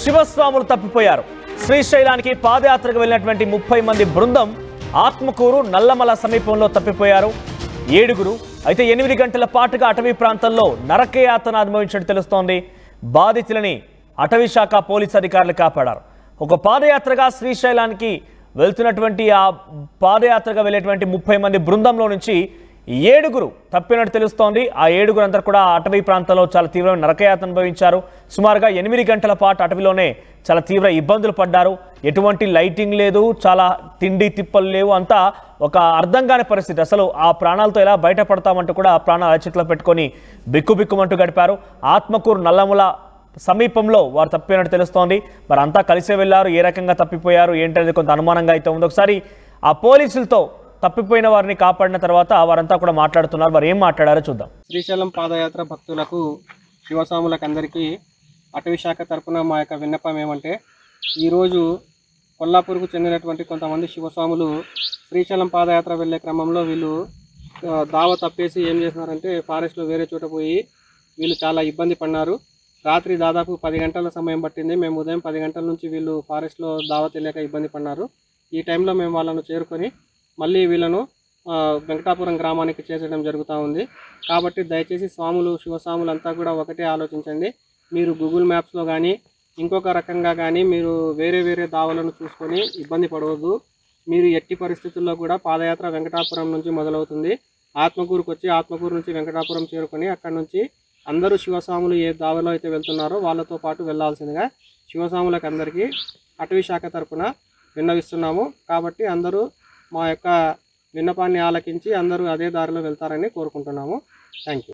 శివస్వాములు తప్పిపోయారు. శ్రీశైలానికి పాదయాత్రకు వెళ్ళినటువంటి 30 మంది బృందం ఆత్మకూరు నల్లమల సమీపంలో తప్పిపోయారు. 7 అయితే 8 గంటల పాటుగా అటవీ ప్రాంతంలో నరకయాతన అనుభవించినట్టు తెలుస్తోంది. బాధితులని అటవీ శాఖ పోలీసు అధికారులు కాపాడారు. ఒక పాదయాత్రగా శ్రీశైలానికి వెళ్తున్నటువంటి ఆ పాదయాత్రగా వెళ్ళేటువంటి 30 మంది బృందంలో నుంచి 7 తప్పినట్టు తెలుస్తోంది. ఆ 7 అందరూ కూడా అటవీ ప్రాంతంలో చాలా తీవ్రమైన నరకయాతన అనుభవించారు. సుమారుగా 8 గంటల పాటు అటవీలోనే చాలా తీవ్ర ఇబ్బందులు పడ్డారు. ఎటువంటి లైటింగ్ లేదు, చాలా తిండి తిప్పలు లేవు, అంతా ఒక అర్థం కాని పరిస్థితి. అసలు ఆ ప్రాణాలతో ఎలా బయటపడతామంటూ కూడా ప్రాణాలు అరచేతిలో పెట్టుకొని బిక్కుబిక్కుమంటూ గడిపారు. ఆత్మకూరు నల్లమల సమీపంలో వారు తప్పినట్టు తెలుస్తోంది. మరి అంతా కలిసే వెళ్ళారు. ఏ రకంగా తప్పిపోయారు ఏంటనేది కొంత అనుమానంగా అయితే ఉంది. ఒకసారి ఆ పోలీసులతో తప్పిపోయిన వారిని కాపాడిన తర్వాత వారంతా కూడా మాట్లాడుతున్నారు. వారు ఏం మాట్లాడారో చూద్దాం. శ్రీశైలం పాదయాత్ర భక్తులకు శివస్వాములకు అందరికీ అటవీ శాఖ తరఫున మా యొక్క విన్నపం ఏమంటే, ఈరోజు కొల్లాపూర్కు చెందినటువంటి కొంతమంది శివస్వాములు శ్రీశైలం పాదయాత్ర వెళ్ళే క్రమంలో వీళ్ళు దావ తప్పేసి ఏం చేస్తున్నారంటే ఫారెస్ట్లో వేరే చోట పోయి వీళ్ళు చాలా ఇబ్బంది పడినారు. రాత్రి దాదాపు 10 గంటల సమయం పట్టింది. మేము ఉదయం 10 గంటల నుంచి వీళ్ళు ఫారెస్ట్లో దావ తెలియక ఇబ్బంది పడినారు. ఈ టైంలో మేము వాళ్ళను చేరుకొని మళ్ళీ వీళ్ళను వెంకటాపురం గ్రామానికి చేర్చడం జరుగుతూ ఉంది. కాబట్టి దయచేసి స్వాములు శివస్వాములు అంతా కూడా ఒకటే ఆలోచించండి. మీరు గూగుల్ మ్యాప్స్లో కానీ ఇంకొక రకంగా కానీ మీరు వేరే దావలను చూసుకొని ఇబ్బంది పడవద్దు. మీరు ఎట్టి పరిస్థితుల్లో కూడా పాదయాత్ర వెంకటాపురం నుంచి మొదలవుతుంది. ఆత్మకూరుకు వచ్చి ఆత్మకూరు నుంచి వెంకటాపురం చేరుకొని అక్కడ నుంచి అందరూ శివస్వాములు ఏ దావలో అయితే వెళ్తున్నారో వాళ్ళతో పాటు వెళ్ళాల్సిందిగా శివస్వాములకు అందరికీ అటవీ శాఖ తరఫున విన్నవిస్తున్నాము. కాబట్టి అందరూ మా యొక్క విన్నపాన్ని ఆలకించి అందరూ అదే దారిలో వెళ్తారని కోరుకుంటున్నాము. Thank you.